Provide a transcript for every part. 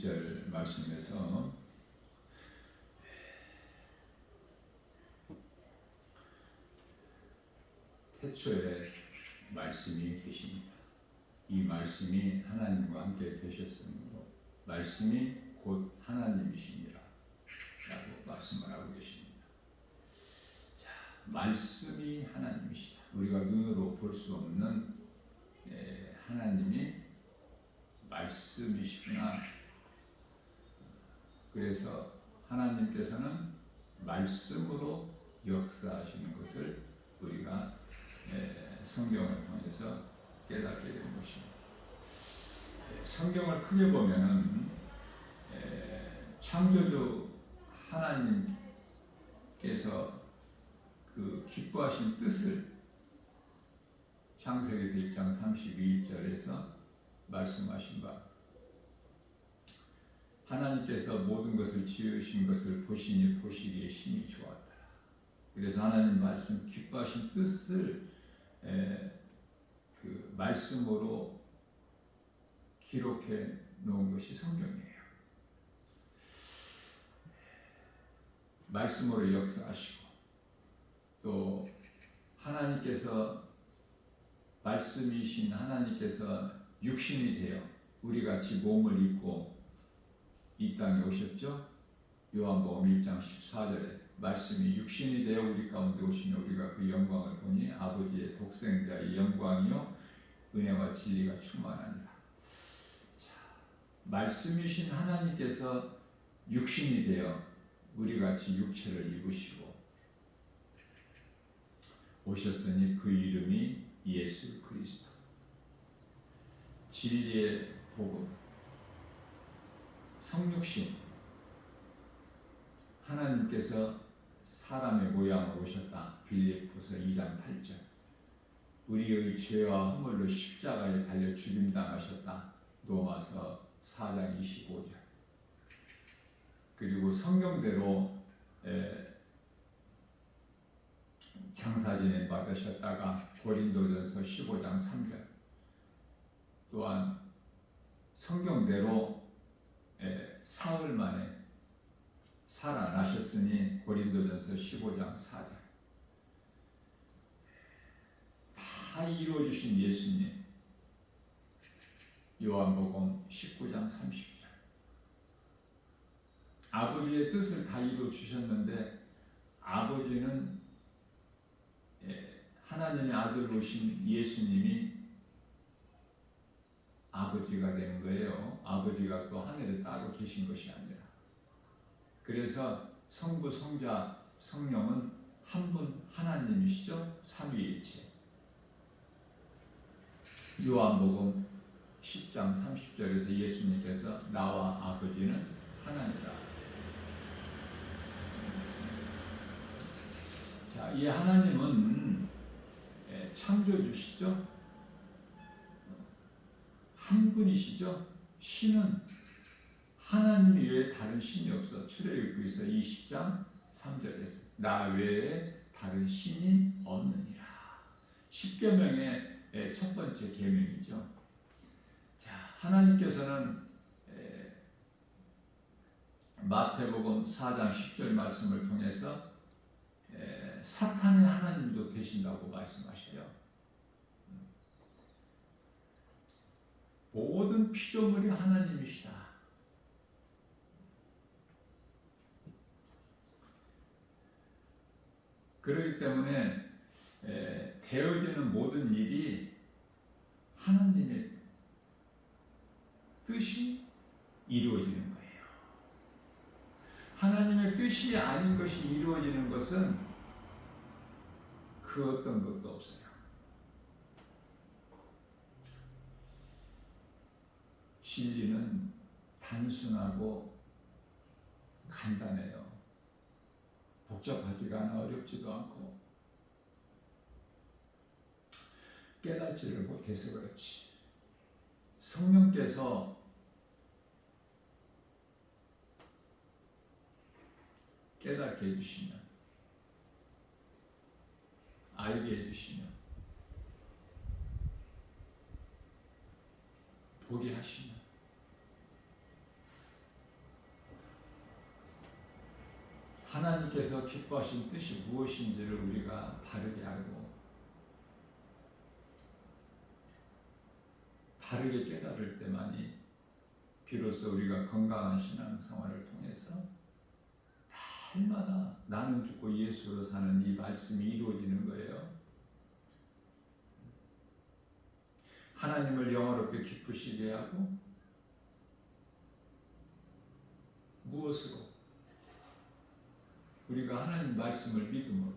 1절 말씀에서 태초에 말씀이 계십니다. 이 말씀이 하나님과 함께 계셨으므로 말씀이 곧 하나님이십니다 라고 말씀을 하고 계십니다. 자, 말씀이 하나님이시다. 우리가 눈으로 볼 수 없는 하나님이 말씀이시구나. 그래서 하나님께서는 말씀으로 역사하시는 것을 우리가 성경을 통해서 깨닫게 되는 것입니다. 성경을 크게 보면은 창조주 하나님께서 그 기뻐하신 뜻을 창세기에서 1장 32절에서 말씀하신 바, 하나님께서 모든 것을 지으신 것을 보시니 보시기에 심히 좋았다. 그래서 하나님 말씀 기뻐하신 뜻을 그 말씀으로 기록해 놓은 것이 성경이에요. 말씀으로 역사하시고 또 하나님께서 말씀이신 하나님께서 육신이 되어 우리 같이 몸을 입고 이 땅에 오셨죠. 요한복음 1장 14절에 말씀이 육신이 되어 우리 가운데 오시니 우리가 그 영광을 보니 아버지의 독생자의 영광이요 은혜와 진리가 충만하니라. 자, 말씀이신 하나님께서 육신이 되어 우리 같이 육체를 입으시고 오셨으니 그 이름이 예수 그리스도. 진리의 복음, 성육신, 하나님께서 사람의 모양으로 오셨다. 빌립보서 2장 8절. 우리의 죄와 허물로 십자가에 달려 죽임당하셨다. 로마서 4장 25절. 그리고 성경대로 장사진에 받으셨다가 고린도전서 15장 3절. 또한 성경대로 사흘 만에 살아나셨으니 고린도전서 15장 4절. 다 이루어주신 예수님, 요한복음 19장 30절. 아버지의 뜻을 다 이루어주셨는데 아버지는 하나님의 아들로 오신 예수님이 아버지가 된 거예요. 아버지가 또 하늘에 따로 계신 것이 아니라. 그래서 성부, 성자, 성령은 한 분 하나님이시죠. 삼위일체. 요한복음 10장 30절에서 예수님께서 나와 아버지는 하나니라. 자, 이 하나님은 창조주시죠. 한 분이시죠. 신은 하나님 외에 다른 신이 없어. 출애굽기서 20장 3절에서 나 외에 다른 신이 없느니라. 십계명의 첫 번째 계명이죠. 자, 하나님께서는 마태복음 4장 10절 말씀을 통해서 사탄의 하나님도 되신다고 말씀하셔요. 모든 피조물이 하나님이시다. 그렇기 때문에 되어지는 모든 일이 하나님의 뜻이 이루어지는 거예요. 하나님의 뜻이 아닌 것이 이루어지는 것은 그 어떤 것도 없어요. 진리는 단순하고 간단해요. 복잡하지가 않아 어렵지도 않고 깨닫지를 못해서 그렇지. 성령께서 깨닫게 해주시면, 알게 해주시면, 보게 하시면 하나님께서 기뻐하신 뜻이 무엇인지를 우리가 바르게 알고 바르게 깨달을 때만이 비로소 우리가 건강한 신앙생활을 통해서 날마다 나는 죽고 예수로 사는 이 말씀이 이루어지는 거예요. 하나님을 영화롭게 기쁘시게 하고 무엇으로? 우리가 하나님 말씀을 믿음으로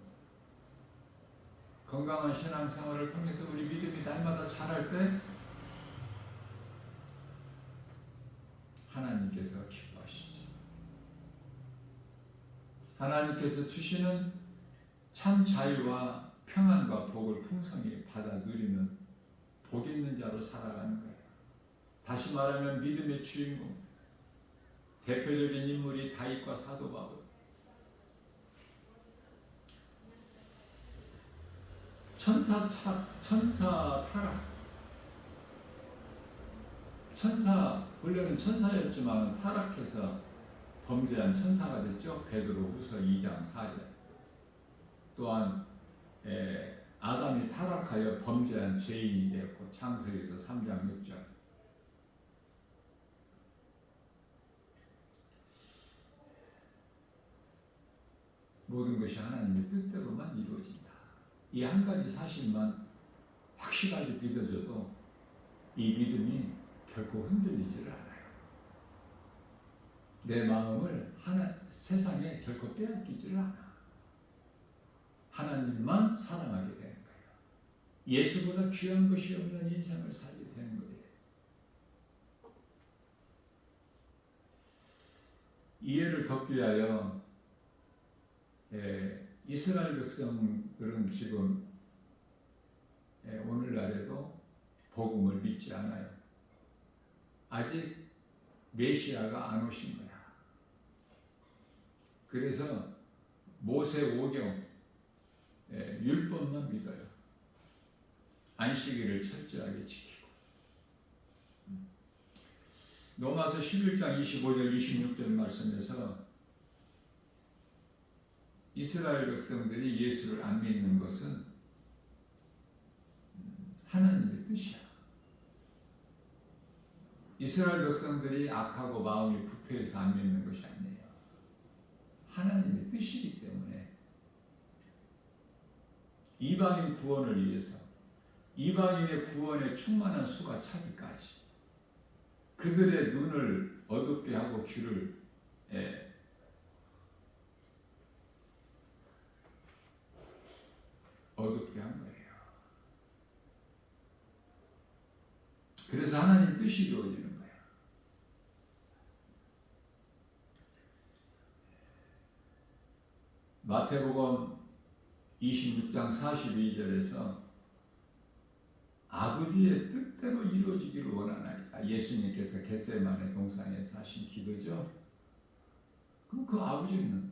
건강한 신앙생활을 통해서 우리 믿음이 날마다 자랄 때 하나님께서 기뻐하시죠. 하나님께서 주시는 참 자유와 평안과 복을 풍성히 받아 누리는 복 있는 자로 살아가는 거예요. 다시 말하면 믿음의 주인공, 대표적인 인물이 다윗과 사도 바울. 천사 타락. 원래는 천사였지만 타락해서 범죄한 천사가 됐죠. 베드로후서 2장 4절. 또한 아담이 타락하여 범죄한 죄인이 되었고 창세기에서 3장 6절. 모든 것이 하나님의 뜻대로만 이루어진다. 이 한 가지 사실만 확실하게 믿어져도 이 믿음이 결코 흔들리지를 않아요. 내 마음을 세상에 결코 빼앗기지를 않아. 하나님만 사랑하게 되는 거예요. 예수보다 귀한 것이 없는 인생을 살게 되는 거예요. 이해를 돕기 위하여 이스라엘 백성들은 지금 오늘날에도 복음을 믿지 않아요. 아직 메시아가 안 오신 거야. 그래서 모세 오경 율법만 믿어요. 안식일을 철저하게 지키고. 로마서 11장 25절 26절 말씀에서 이스라엘 백성들이 예수를 안 믿는 것은 하나님의 뜻이야. 이스라엘 백성들이 악하고 마음이 부패해서 안 믿는 것이 아니에요. 하나님의 뜻이기 때문에 이방인 구원을 위해서 이방인의 구원에 충만한 수가 차기까지 그들의 눈을 어둡게 하고 귀를 어둡게 한 거예요. 그래서 하나님 뜻이 이루어지는 거예요. 마태복음 26장 42절에서 아버지의 뜻대로 이루어지기를 원하나이다. 예수님께서 겟세마네 동산에서 하신 기도죠. 그럼 그 아버지는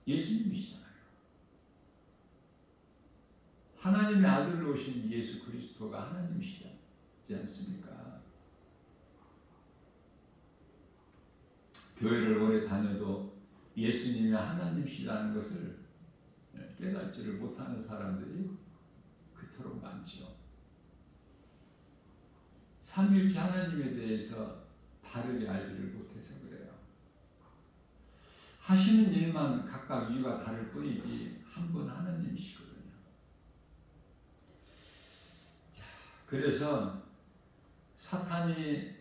예수님이시잖아요. 하나님의 아들로 오신 예수 그리스도가 하나님이시지 않습니까? 교회를 오래 다녀도 예수님이 하나님이시라는 것을 깨닫지를 못하는 사람들이 그토록 많죠. 삼위일체 하나님에 대해서 바르게 알지를 못해서 그래요. 하시는 일만 각각 이유가 다를 뿐이지 한 분 하나님이시거든요. 자, 그래서 사탄이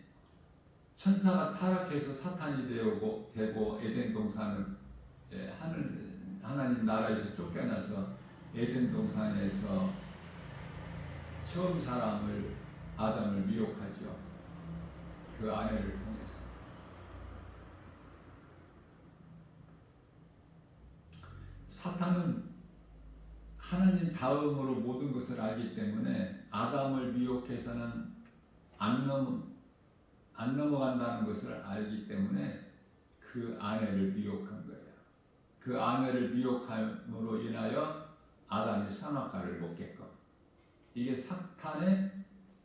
천사가 타락해서 사탄이 되고 에덴 동산을 하나님 나라에서 쫓겨나서 에덴 동산에서 처음 사람을 아담을 미혹하죠. 그 아내를 통해서. 사탄은 하나님 다음으로 모든 것을 알기 때문에 아담을 미혹해서는 안 넘어간다는 것을 알기 때문에 그 아내를 미혹한 거예요. 그 아내를 미혹함으로 인하여 아담이 선악과를 먹게끔. 이게 사탄의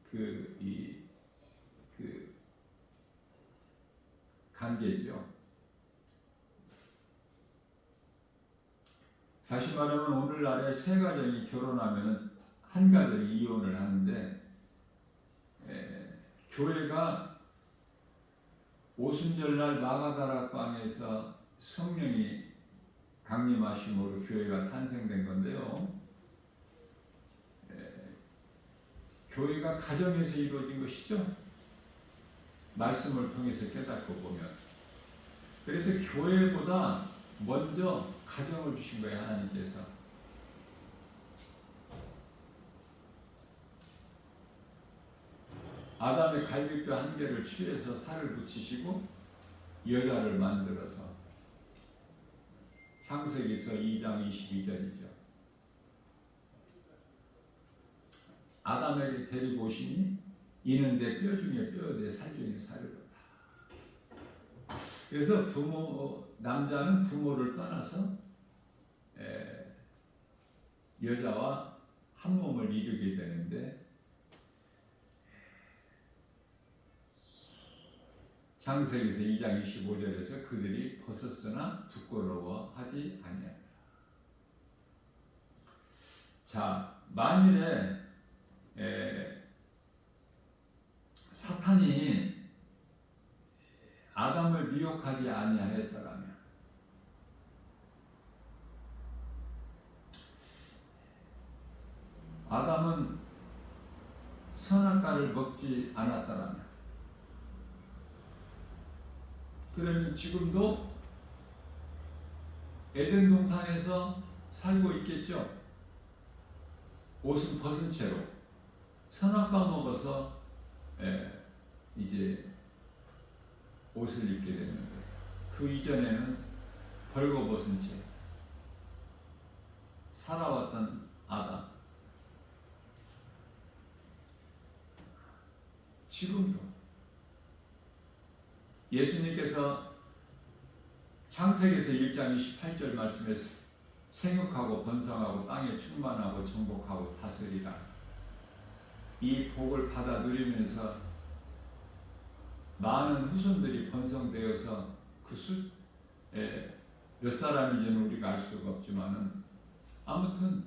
그 관계죠. 다시 말하면 오늘날에 세 가정이 결혼하면 한 가정이 이혼을 하는데 교회가 오순절날 마가다락방에서 성령이 강림하심으로 교회가 탄생된 건데요. 교회가 가정에서 이루어진 것이죠. 말씀을 통해서 깨닫고 보면. 그래서 교회보다 먼저 가정을 주신 거예요, 하나님께서. 아담의 갈비뼈 한 개를 취해서 살을 붙이시고 여자를 만들어서, 창세기서 2장 22절이죠. 아담에게 데리고 오시니 이는 내 뼈 중에 뼈, 내 살 중에 살이로다. 그래서 남자는 부모를 떠나서 여자와 한 몸을 이루게 되는데, 창세기서 2장 25절에서 그들이 벗었으나 부끄러워하지 아니하니라. 자, 만일에 사탄이 아담을 미혹하지 아니하였더라면, 아담은 선악과를 먹지 않았더라면, 그러면 지금도 에덴 동산에서 살고 있겠죠. 옷은 벗은 채로 선악과 먹어서 이제 옷을 입게 됐는데, 그 이전에는 벌거벗은 채 살아왔던 아담, 지금도 예수님께서 창세기에서 1장 28절 말씀에서 생육하고 번성하고 땅에 충만하고 정복하고 다스리라, 이 복을 받아 누리면서 많은 후손들이 번성되어서 그 몇 사람인지는 우리가 알 수가 없지만은, 아무튼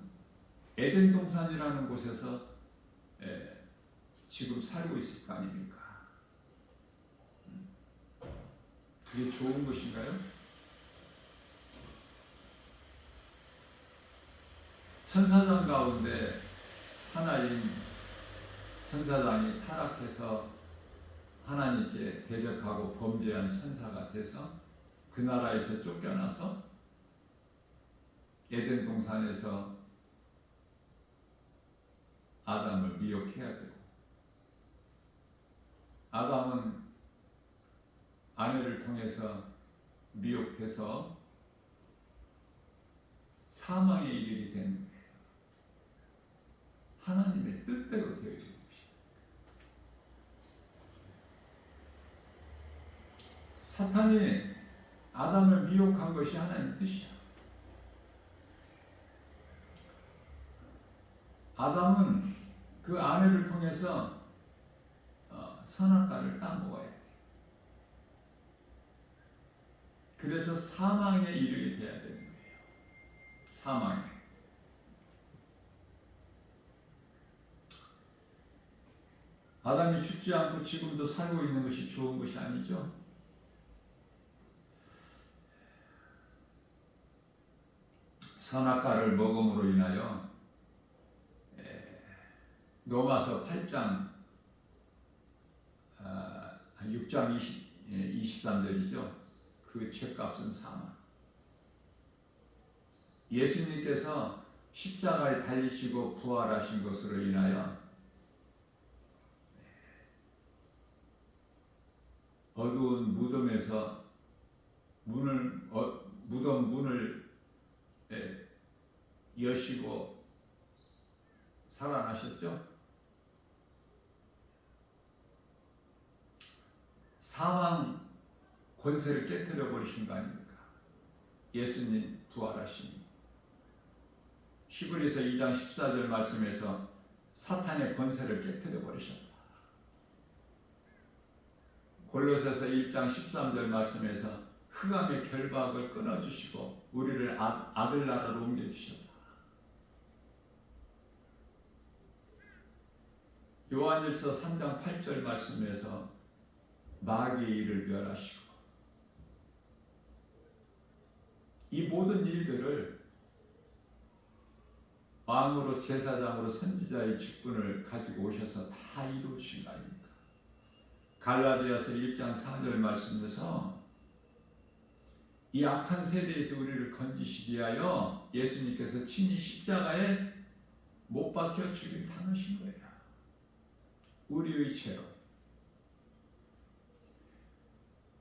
에덴 동산이라는 곳에서 지금 살고 있을 거 아닙니까? 그게 좋은 것인가요? 천사장 가운데 하나인 천사장이 타락해서 하나님께 대적하고 범죄한 천사가 돼서 그 나라에서 쫓겨나서 에덴 동산에서 아담을 미혹해야 되고, 아담은 아내를 통해서 미혹돼서 사망에 이르게 된 거예요. 하나님의 뜻대로 되어 있는 것입니다. 사탄이 아담을 미혹한 것이 하나님의 뜻이야. 아담은 그 아내를 통해서 선악과를 따먹어야 돼. 그래서 사망에 이르게 돼야 되는 거예요. 사망에. 아담이 죽지 않고 지금도 살고 있는 것이 좋은 것이 아니죠. 선악과를 먹음으로 인하여 로마서 8장 6장 23절이죠. 그 죄값은 사망. 예수님께서 십자가에 달리시고 부활하신 것으로 인하여 어두운 무덤에서 무덤 문을 여시고 살아나셨죠. 사망 권세를 깨뜨려 버리신 거 아닙니까? 예수님 부활하시니. 히브리서 2장 14절 말씀에서 사탄의 권세를 깨뜨려 버리셨다. 골로새서 1장 13절 말씀에서 흑암의 결박을 끊어주시고 우리를 아들 나라로 옮겨주셨다. 요한일서 3장 8절 말씀에서 마귀의 일을 멸하시고 이 모든 일들을 왕으로 제사장으로 선지자의 직분을 가지고 오셔서 다 이루신 거 아닙니까? 갈라디아서 1장 4절 말씀에서 이 악한 세대에서 우리를 건지시기 위하여 예수님께서 친히 십자가에 못 박혀 죽임 당하신 거예요. 우리의 죄로.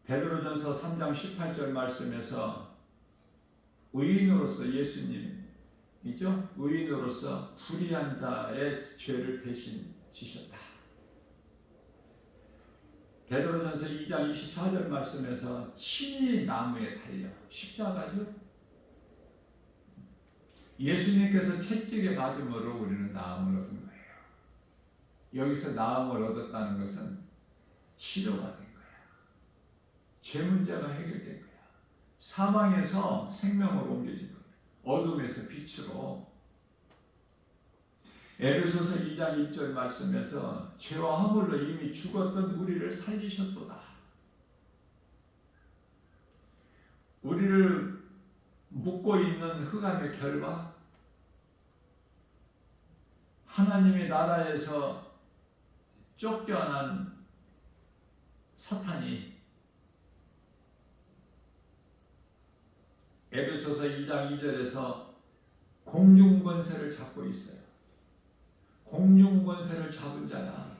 베드로전서 3장 18절 말씀에서 의인으로서 예수님이죠. 의인으로서 불의한 자의 죄를 대신 지셨다. 베드로전서 2장 24절 말씀에서 친히 나무에 달려 십자가죠. 예수님께서 채찍에 맞음으로 우리는 나음을 얻은 거예요. 여기서 나음을 얻었다는 것은 치료가 된 거야. 죄 문제가 해결된 거야. 사망에서 생명으로 옮겨진 거야. 어둠에서 빛으로. 에베소서 2장 1절 말씀에서 죄와 허물로 이미 죽었던 우리를 살리셨도다. 우리를 묶고 있는 흑암의 결박, 하나님의 나라에서 쫓겨난 사탄이 에베소서 2장 2절에서 공중권세를 잡고 있어요. 공중권세를 잡은 자야.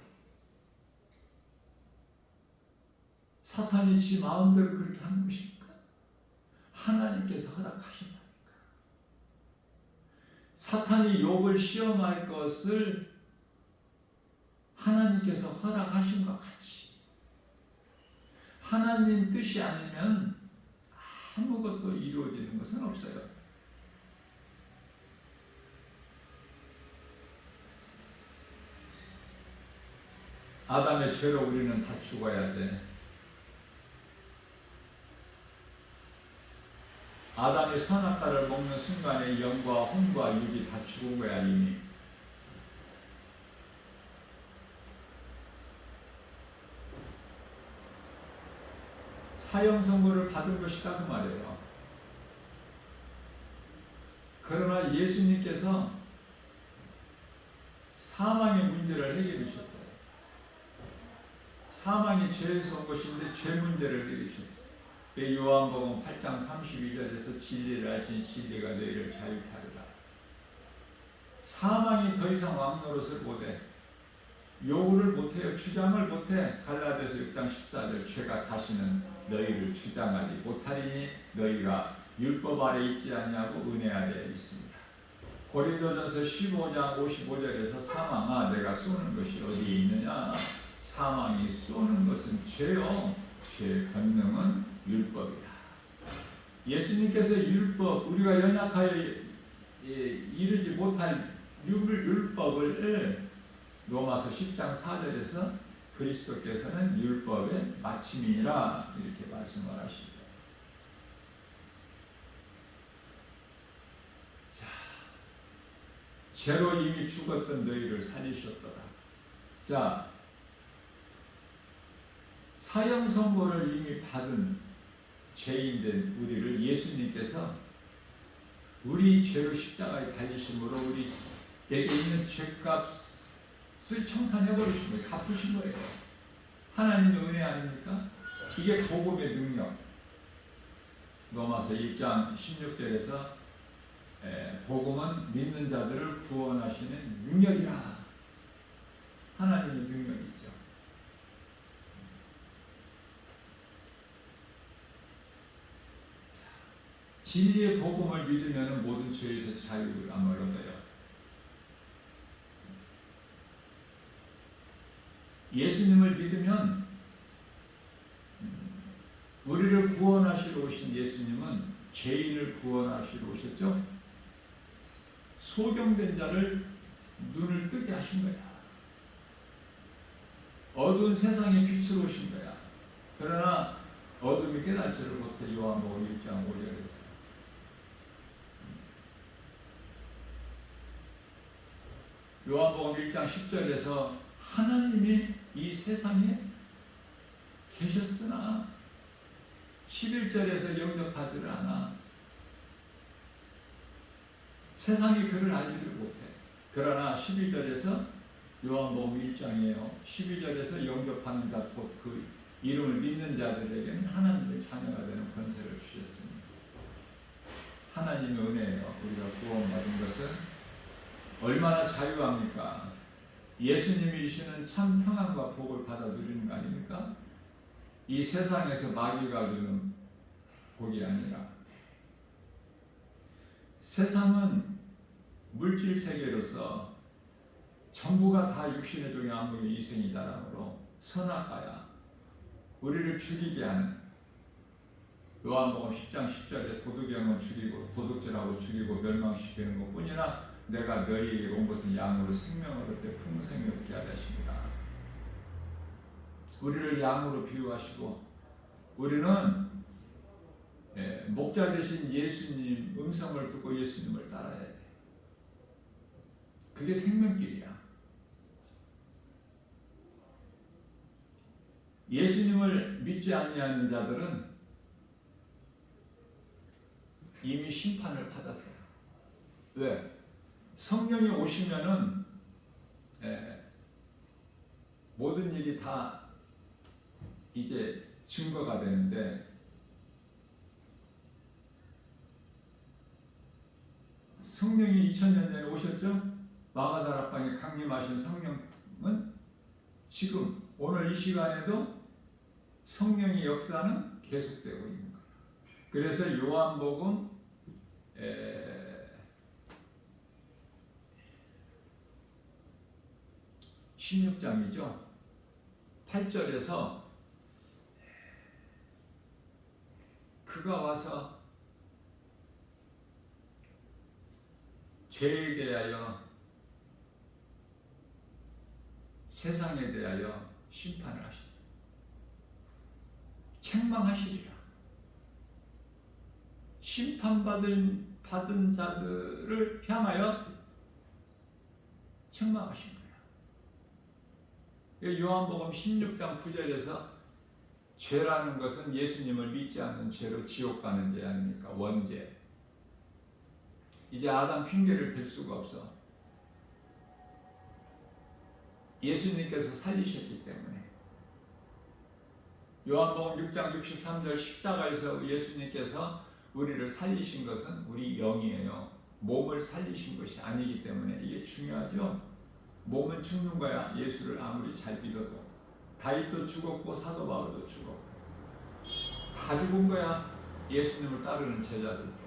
사탄이 지 마음대로 그렇게 하는 것입니까? 하나님께서 허락하신다니까. 사탄이 욥을 시험할 것을 하나님께서 허락하신 것 같이 하나님 뜻이 아니면 아무것도 이루어지는 것은 없어요. 아담의 죄로 우리는 다 죽어야 돼. 아담이 선악과를 먹는 순간에 영과 혼과 육이 다 죽은 거야 이미. 사형 선고를 받은 것이다 그 말이에요. 그러나 예수님께서 사망의 문제를 해결해 주셨어요. 사망이 죄에서 온 것인데 죄 문제를 해결해 주셨어요. 요한복음 8장 32절에서 진리를 아신 진리가 너희를 자유케 하리라. 사망이 더 이상 왕노릇을 못해. 요구를 못해요. 주장을 못해. 갈라디아서 6장 14절 죄가 다시는 너희를 주장하지 못하리니 너희가 율법 아래 있지 않냐고 은혜 아래 있습니다. 고린도전서 15장 55절에서 사망아 내가 쏘는 것이 어디에 있느냐. 사망이 쏘는 것은 죄요. 죄의 권능은 율법이다. 예수님께서 율법, 우리가 연약하여 이르지 못할 율법을 로마서 10장 4절에서 그리스도께서는 율법의 마침이니라 이렇게 말씀을 하시죠. 자, 죄로 이미 죽었던 너희를 살리셨도다. 자, 사형 선고를 이미 받은 죄인된 우리를 예수님께서 우리 죄로 십자가에 달리심으로 우리에게 있는 죄값을 청산해버리신 거예요. 갚으신 거예요. 하나님의 은혜 아닙니까? 이게 복음의 능력. 로마서 1장 16절에서 복음은 믿는 자들을 구원하시는 능력이라. 하나님의 능력이죠. 진리의 복음을 믿으면 모든 죄에서 자유를 얻어요. 예수님을 믿으면 우리를 구원하시러 오신 예수님은 죄인을 구원하시러 오셨죠. 소경된 자를 눈을 뜨게 하신 거야. 어두운 세상에 빛으로 오신 거야. 그러나 어둠이 깨닫지를 못해. 요한복음 1장 5절에서 요한복음 1장 10절에서 하나님이 이 세상에 계셨으나 11절에서 영접하지를 않아. 세상이 그를 알지를 못해. 그러나 12절에서 요한복음 1장이에요. 12절에서 영접하는 자, 곧 그 이름을 믿는 자들에게는 하나님의 자녀가 되는 권세를 주셨습니다. 하나님의 은혜예요. 우리가 구원받은 것은 얼마나 자유합니까? 예수님이 주시는 참 평안과 복을 받아 누리는 거 아닙니까? 이 세상에서 마귀가 주는 복이 아니라, 세상은 물질 세계로서 전부가 다 육신의 종의 암흑의 이생이다라므로 선악과야 우리를 죽이게 하는, 요한복음 10장 10절에 도둑형은 죽이고 도둑질하고 죽이고 멸망시키는 것뿐이나 내가 너희에게 온 것은 양으로 생명을 얻되 풍성히 얻게 하려 하십니다. 우리를 양으로 비유하시고 우리는 목자 되신 예수님 음성을 듣고 예수님을 따라야 돼. 그게 생명길이야. 예수님을 믿지 아니하는 자들은 이미 심판을 받았어요. 왜? 성령이 오시면은 모든 일이 다 이제 증거가 되는데, 성령이 2000년 전에 오셨죠? 마가다락방에 강림하신 성령은 지금 오늘 이 시간에도 성령의 역사는 계속되고 있는 거예요. 그래서 요한복음 16장이죠. 8절에서 그가 와서 죄에 대하여 세상에 대하여 심판을 하셨어요. 책망하시리라. 심판받은 자들을 향하여 책망하신 거예요. 요한복음 16장 9절에서 죄라는 것은 예수님을 믿지 않는 죄로 지옥 가는 죄 아닙니까? 원죄. 이제 아담 핑계를 댈 수가 없어. 예수님께서 살리셨기 때문에. 요한복음 6장 63절 십자가에서 예수님께서 우리를 살리신 것은 우리 영이에요. 몸을 살리신 것이 아니기 때문에 이게 중요하죠. 몸은 죽는 거야. 예수를 아무리 잘 믿어도. 다윗도 죽었고 사도 바울도 죽었고 다 죽은 거야. 예수님을 따르는 제자들도.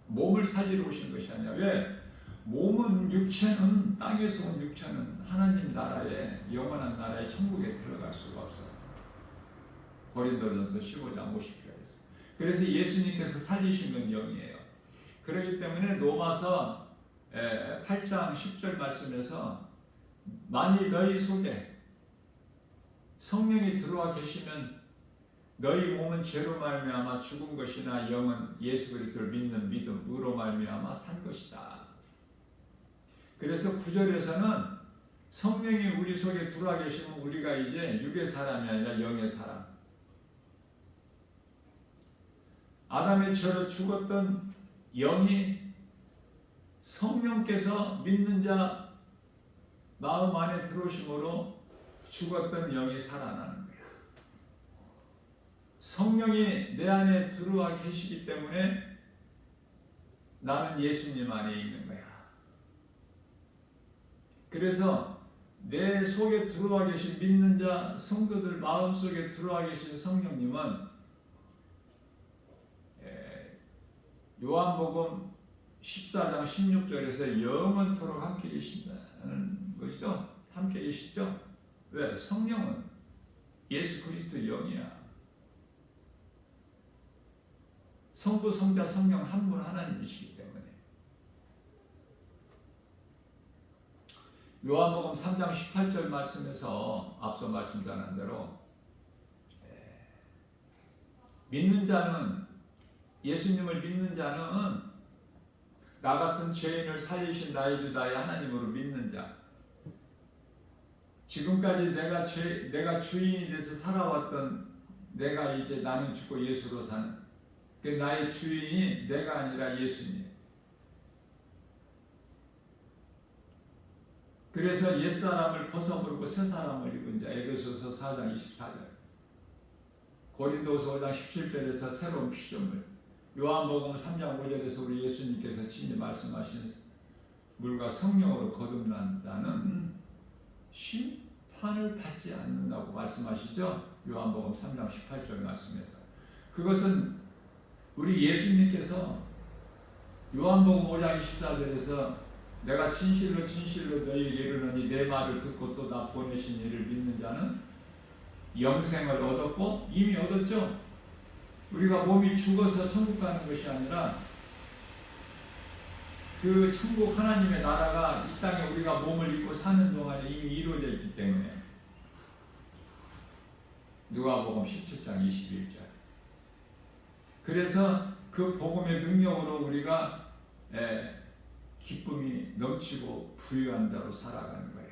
몸을 살리러 오신 것이 아니야. 왜? 몸은, 육체는, 땅에서 온 육체는 하나님 나라에, 영원한 나라에, 천국에 들어갈 수가 없어요. 고린도전서 15장 50절에서. 그래서 예수님께서 살리신 건 영이에요. 그렇기 때문에 로마서 8장 10절 말씀에서 만일 너희 속에 성령이 들어와 계시면 너희 몸은 죄로 말미암아 죽은 것이나 영은 예수 그리스도를 믿는 믿음으로 말미암아 산 것이다. 그래서 9절에서는 성령이 우리 속에 들어와 계시면 우리가 이제 육의 사람이 아니라 영의 사람. 아담의 죄로 죽었던 영이 성령께서 믿는 자 마음 안에 들어오심으로 죽었던 영이 살아나는 거야. 성령이 내 안에 들어와 계시기 때문에 나는 예수님 안에 있는 거야. 그래서 내 속에 들어와 계신 믿는 자 성도들 마음 속에 들어와 계신 성령님은 요한복음 14장 16절에서 영원토록 함께 계신다는 것이죠. 함께 계시죠. 왜? 성령은 예수 그리스도 영이야. 성부, 성자, 성령 한 분 하나님이시기 때문에. 요한복음 3장 18절 말씀에서 앞서 말씀드린 대로 믿는 자는, 예수님을 믿는 자는 나 같은 죄인을 살리신 나의 주 나의 하나님으로 믿는 자. 지금까지 내가 주인이 돼서 살아왔던 내가 이제 나는 죽고 예수로 사는, 그 나의 주인이 내가 아니라 예수님. 그래서 옛사람을 벗어버리고 새사람을 입은 자. 에베소서 4장 24절, 고린도서 5장 17절에서 새로운 피조물, 요한복음 3장 5절에서 우리 예수님께서 친히 말씀하신 물과 성령으로 거듭난 자는 심판을 받지 않는다고 말씀하시죠. 요한복음 3장 18절 말씀에서. 그것은 우리 예수님께서 요한복음 5장 24절에서 내가 진실로 진실로 너희에게 이르노니 내 말을 듣고 또 나 보내신 이를 믿는 자는 영생을 얻었고, 이미 얻었죠. 우리가 몸이 죽어서 천국 가는 것이 아니라 그 천국 하나님의 나라가 이 땅에 우리가 몸을 입고 사는 동안에 이미 이루어져 있기 때문에. 누가복음 17장 21절. 그래서 그 복음의 능력으로 우리가 기쁨이 넘치고 부유한 자로 살아가는 거예요.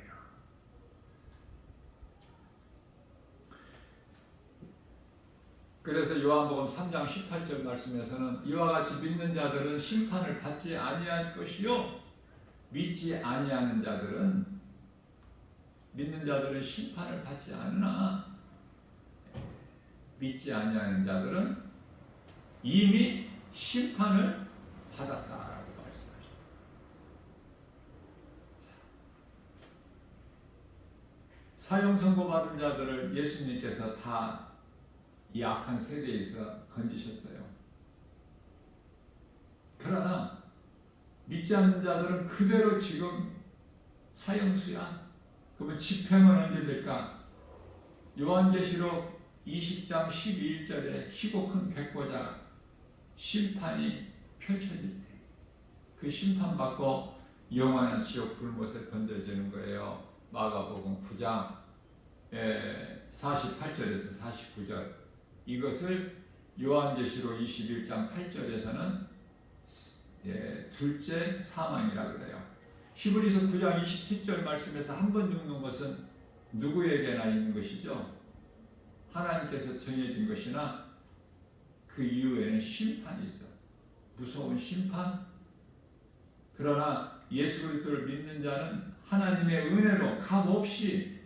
그래서 요한복음 3장 18절 말씀에서는 이와 같이 믿는 자들은 심판을 받지 아니할 것이요, 믿지 아니하는 자들은, 믿는 자들은 심판을 받지 않으나 믿지 아니하는 자들은 이미 심판을 받았다라고 말씀하십니다. 사형 선고 받은 자들을 예수님께서 다 이 악한 세대에서 건지셨어요. 그러나 믿지 않는 자들은 그대로 지금 사형수야. 그러면 집행은 언제 될까? 요한계시록 20장 12절에 희고 큰 백보자 심판이 펼쳐질 때 그 심판받고 영원한 지옥 불못에 던져지는 거예요. 마가복음 9장 48절에서 49절. 이것을 요한계시록 21장 8절에서는 둘째 사망이라 그래요. 히브리서 9장 27절 말씀에서 한 번 죽는 것은 누구에게나 있는 것이죠. 하나님께서 정해진 것이나 그 이후에는 심판이 있어. 무서운 심판. 그러나 예수 그리스도를 믿는 자는 하나님의 은혜로 값없이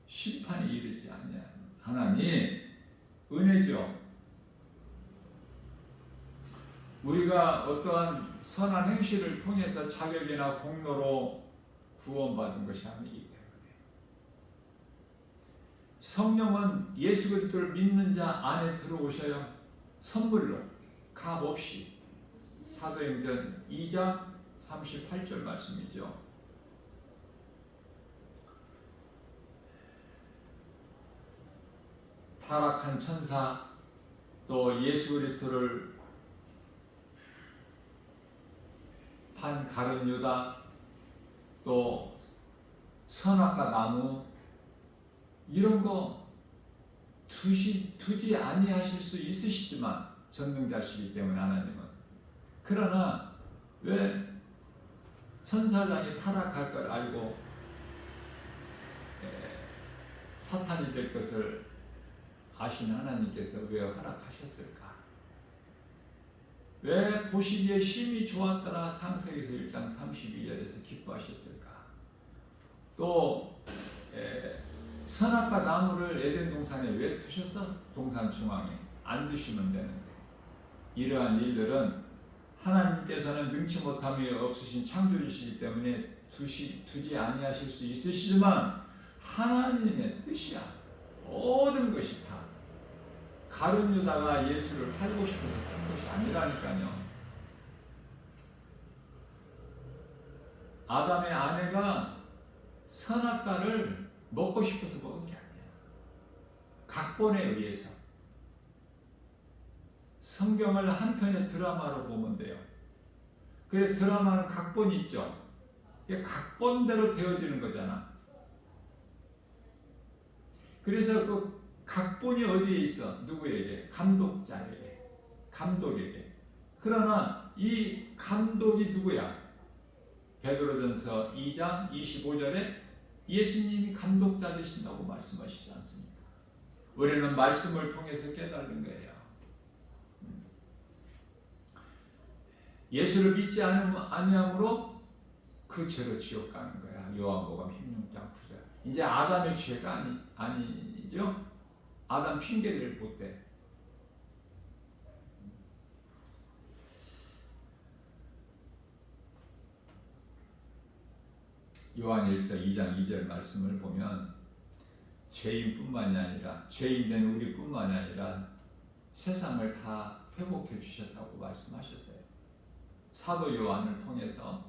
심판이 이르지 않냐. 하나님 은혜죠. 우리가 어떠한 선한 행실을 통해서 자격이나 공로로 구원받은 것이 아니기 때문에. 성령은 예수 그리스도를 믿는 자 안에 들어오셔요. 선물로 값없이. 사도행전 2장 38절 말씀이죠. 타락한 천사, 또 예수 그리스도를 판 가룟 유다, 또 선악과 나무, 이런 거 두지 아니하실 수 있으시지만, 전능자시기 때문에 하나님은. 그러나 왜 천사장이 타락할 걸 알고 사탄이 될 것을 아신 하나님께서 왜 허락하셨을까? 왜 보시기에 심히 좋았더라 창세기서 1장 32절에서 기뻐하셨을까? 또 선악과 나무를 에덴 동산에 왜 두셨어? 동산 중앙에 안 두시면 되는데. 이러한 일들은 하나님께서는 능치 못함이 없으신 창조주시기 때문에 두지 아니하실 수 있으시지만 하나님의 뜻이야. 모든 것이 다. 가룟 유다가 예수를 팔고 싶어서 한 것이 아니라니까요. 아담의 아내가 선악과를 먹고 싶어서 먹은 게 아니야. 각본에 의해서. 성경을 한 편의 드라마로 보면 돼요. 그래, 드라마는 각본이 있죠. 이게 각본대로 되어지는 거잖아. 그래서 그 각본이 어디에 있어? 누구에게? 감독자에게, 감독에게. 그러나 이 감독이 누구야? 베드로전서 2장 25절에 예수님이 감독자 되신다고 말씀하시지 않습니까? 우리는 말씀을 통해서 깨달은 거예요. 예수를 믿지 아니함으로 그 죄로 지옥 가는 거야. 요한복음 16장 9절. 이제 아담의 죄가 아니죠. 아담 핑계를 못 대. 요한일서 2장 2절 말씀을 보면 죄인뿐만이 아니라 죄인된 우리뿐만이 아니라 세상을 다 회복해 주셨다고 말씀하셨어요. 사도 요한을 통해서.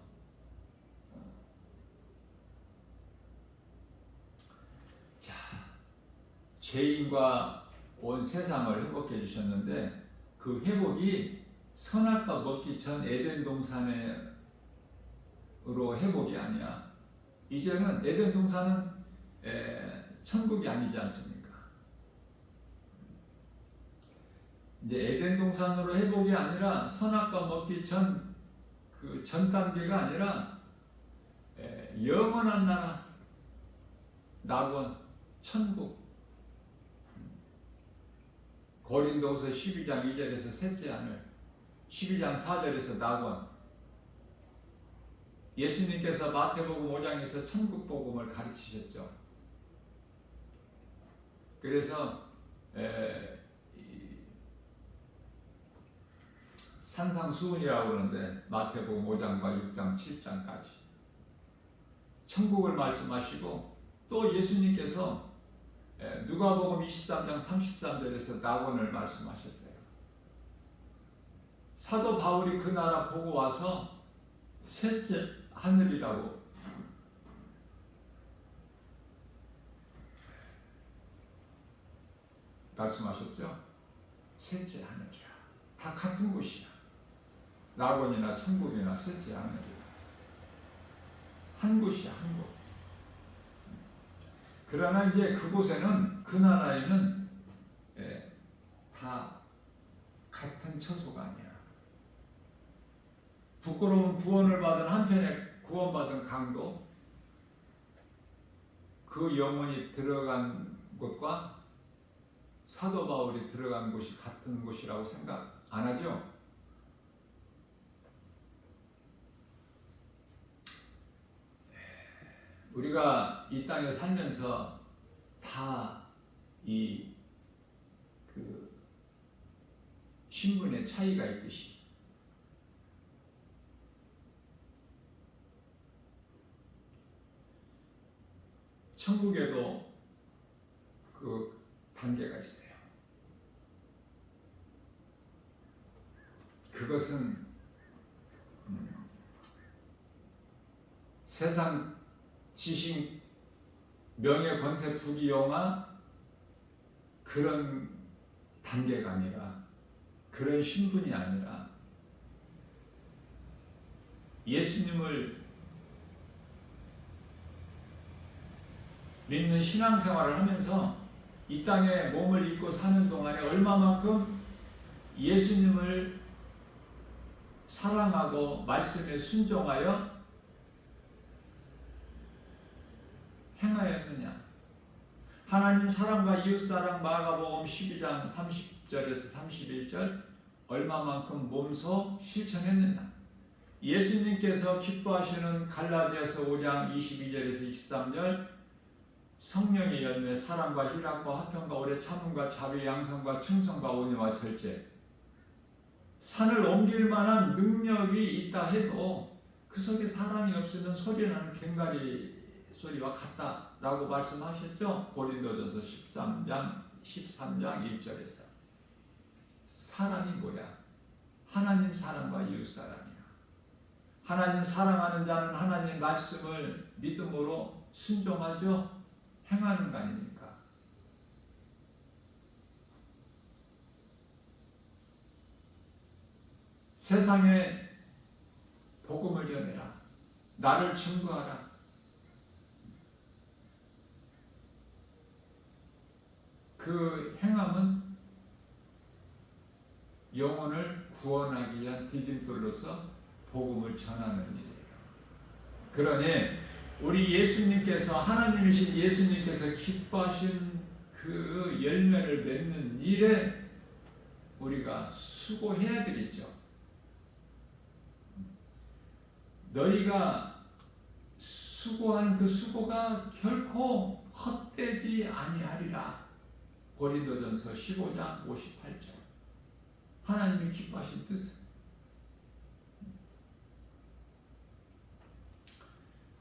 자, 죄인과 온 세상을 회복해 주셨는데 그 회복이 선악과 먹기 전 에덴 동산으로 회복이 아니야. 이제는 에덴 동산은 천국이 아니지 않습니까? 이제 에덴 동산으로 회복이 아니라 선악과 먹기 전 그 전 단계가 아니라 영원한 나라, 낙원, 천국. 고린도후서 12장 2절에서 셋째 하늘, 12장 4절에서 낙원. 예수님께서 마태복음 5장에서 천국 복음을 가르치셨죠. 그래서 산상수훈이라고 그러는데 마태복음 5장과 6장, 7장까지 천국을 말씀하시고 또 예수님께서 누가복음 23장 33절에서 낙원을 말씀하셨어요. 사도 바울이 그 나라 보고 와서 셋째 하늘이라고 말씀하셨죠. 셋째 하늘이야. 다 같은 곳이야. 낙원이나 천국이나 셋째 하늘이야. 한 곳이야, 한 곳. 그러나 이제 그곳에는, 그 나라에는 다 같은 처소가 아니야. 부끄러운 구원을 받은 한편에 구원받은 강도, 그 영혼이 들어간 곳과 사도 바울이 들어간 곳이 같은 곳이라고 생각 안 하죠? 우리가 이 땅에 살면서 다 이 신분의 차이가 있듯이 천국에도 그 단계가 있어요. 그것은 세상 지식, 명예, 권세, 부귀영화 그런 단계가 아니라, 그런 신분이 아니라 예수님을 믿는 신앙생활을 하면서 이 땅에 몸을 입고 사는 동안에 얼마만큼 예수님을 사랑하고 말씀에 순종하여 행하였느냐. 하나님 사랑과 이웃사랑 마가복음 12장 30절에서 31절 얼마만큼 몸소 실천했느냐. 예수님께서 기뻐하시는 갈라디아서 5장 22절에서 23절 성령의 열매 사랑과 희락과 화평과 오래 참음과 자비 양성과 충성과 온유와 절제. 산을 옮길 만한 능력이 있다 해도 그 속에 사랑이 없으면 소리나는 괭가리 소리와 같다라고 말씀하셨죠. 고린도전서 13장 1절에서. 사랑이 뭐야? 하나님 사랑과 이웃 사랑이야. 하나님 사랑하는 자는 하나님 말씀을 믿음으로 순종하죠. 행하는 거 아닙니까? 세상에 복음을 전해라. 나를 증거하라. 그 행함은 영혼을 구원하기 위한 디딤돌로서 복음을 전하는 일이에요. 그러니 우리 예수님께서, 하나님이신 예수님께서 기뻐하신 그 열매를 맺는 일에 우리가 수고해야 되겠죠. 너희가 수고한 그 수고가 결코 헛되지 아니하리라. 고린도전서 15장 58절. 하나님이 기뻐하신 뜻은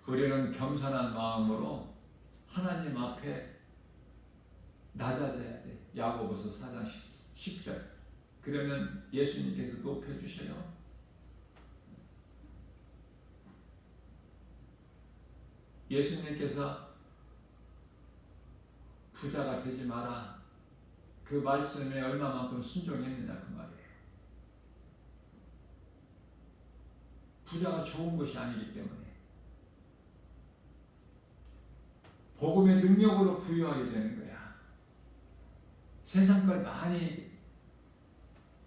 우리는 겸손한 마음으로 하나님 앞에 낮아져야 돼. 야고보서 4장 10절. 그러면 예수님께서 높여주셔요. 예수님께서 부자가 되지 마라. 그 말씀에 얼마만큼 순종했느냐 그 말이에요. 부자가 좋은 것이 아니기 때문에 복음의 능력으로 부유하게 되는 거야. 세상 걸 많이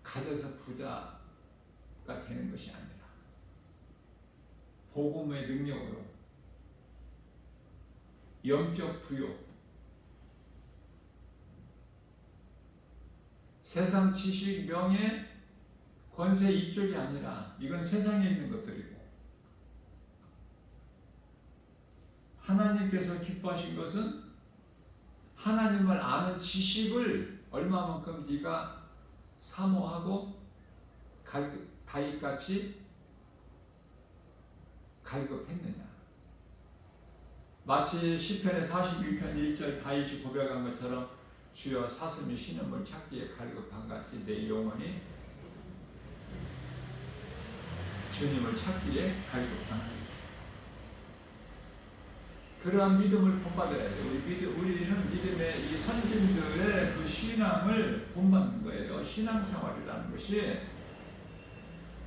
가져서 부자가 되는 것이 아니라 복음의 능력으로 영적 부요, 세상 지식, 명예, 권세 이쪽이 아니라 이건 세상에 있는 것들이고, 하나님께서 기뻐하신 것은 하나님을 아는 지식을 얼마만큼 네가 사모하고 다윗같이 갈급했느냐. 마치 시편의 41편 1절 다윗이 고백한 것처럼 주여 사슴이 신음을 찾기에 갈급한 같이 내 영혼이 주님을 찾기에 갈급한 같이. 그러한 믿음을 본받아야 돼요. 우리는 믿음의 이 선진들의 그 신앙을 본받는 거예요. 신앙생활이라는 것이,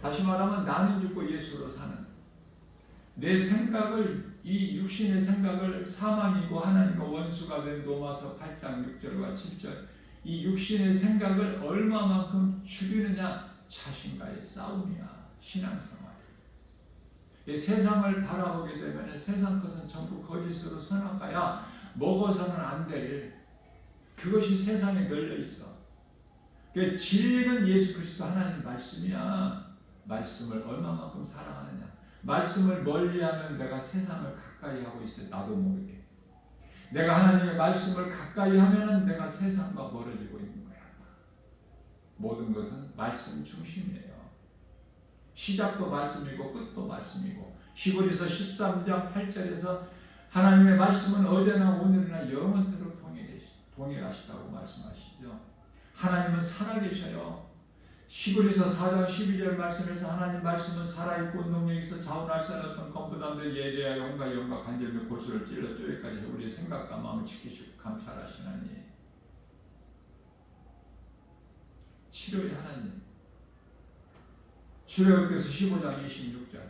다시 말하면 나는 죽고 예수로 사는, 내 생각을, 이 육신의 생각을 사망이고 하나님과 원수가 된 로마서 8장 6절과 7절, 이 육신의 생각을 얼마만큼 죽이느냐, 자신과의 싸움이야. 신앙생활. 이 세상을 바라보게 되면 세상 것은 전부 거짓으로 선악과야, 먹어서는 안 될, 그것이 세상에 널려 있어. 진리는 예수 그리스도 하나님 말씀이야. 말씀을 얼마만큼 사랑하느냐. 말씀을 멀리하면 내가 세상을 가까이 하고 있어요. 나도 모르게. 내가 하나님의 말씀을 가까이 하면은 내가 세상과 멀어지고 있는 거야. 모든 것은 말씀 중심이에요. 시작도 말씀이고 끝도 말씀이고, 히브리서 13장 8절에서 하나님의 말씀은 어제나 오늘이나 영원토록 동일하시다고 말씀하시죠. 하나님은 살아계셔요. 히브리서 4장 12절 말씀에서 하나님 말씀은 살아있고 능력이 있어 자원할 수 없는 검부담대 예리하여 온갖 영과 간절 및 골수를 찔러 쪼개까지 우리의 생각과 마음을 지키시고 감찰하시나니. 치료의 하나님. 출애굽기서 15장 26절.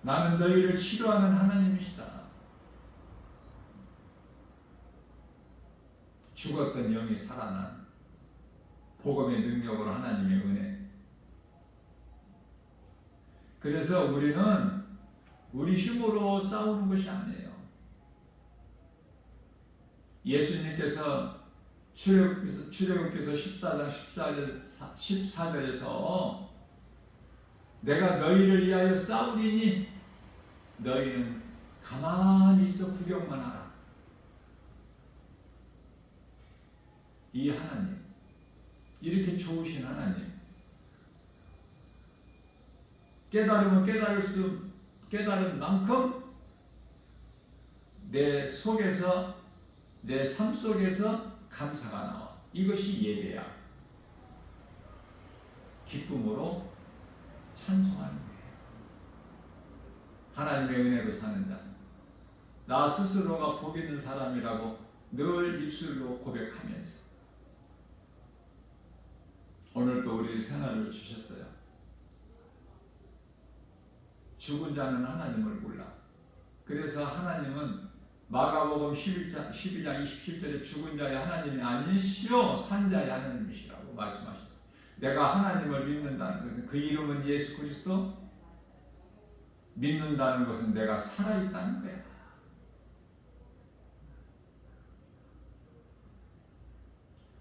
나는 너희를 치료하는 하나님이시다. 죽었던 영이 살아난 복음의 능력으로 하나님의 은혜. 그래서 우리는 우리 힘으로 싸우는 것이 아니에요. 예수님께서 출애굽기서 14장 14절에서 내가 너희를 위하여 싸우리니 너희는 가만히 있어 구경만 하라. 이 하나님, 이렇게 좋으신 하나님, 깨달으면 깨달은 만큼 내 속에서, 내 삶 속에서 감사가 나와. 이것이 예배야. 기쁨으로 찬송하는 거예요. 하나님의 은혜로 사는 자, 나 스스로가 복 있는 사람이라고 늘 입술로 고백하면서 오늘도 우리 생활을 주셨어요. 죽은 자는 하나님을 몰라. 그래서 하나님은 마가복음 12장 27절에 죽은 자의 하나님이 아니시오 산 자의 하나님이시라고 말씀하셨어요. 내가 하나님을 믿는다는 것은 그 이름은 예수 그리스도 믿는다는 것은 내가 살아있다는 거야.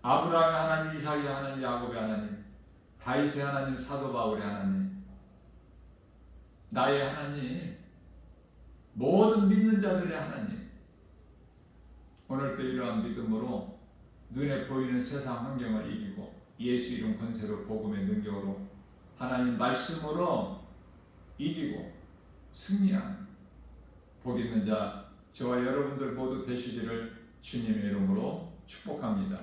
아브라함의 하나님, 이삭의 하나님, 야곱의 하나님, 다윗의 하나님, 사도 바울의 하나님, 나의 하나님, 모든 믿는 자들의 하나님. 오늘도 이러한 믿음으로 눈에 보이는 세상 환경을 이기고 예수 이름 권세로 복음의 능력으로 하나님 말씀으로 이기고 승리하는 복 있는 자 저와 여러분들 모두 되시기를 주님의 이름으로 축복합니다.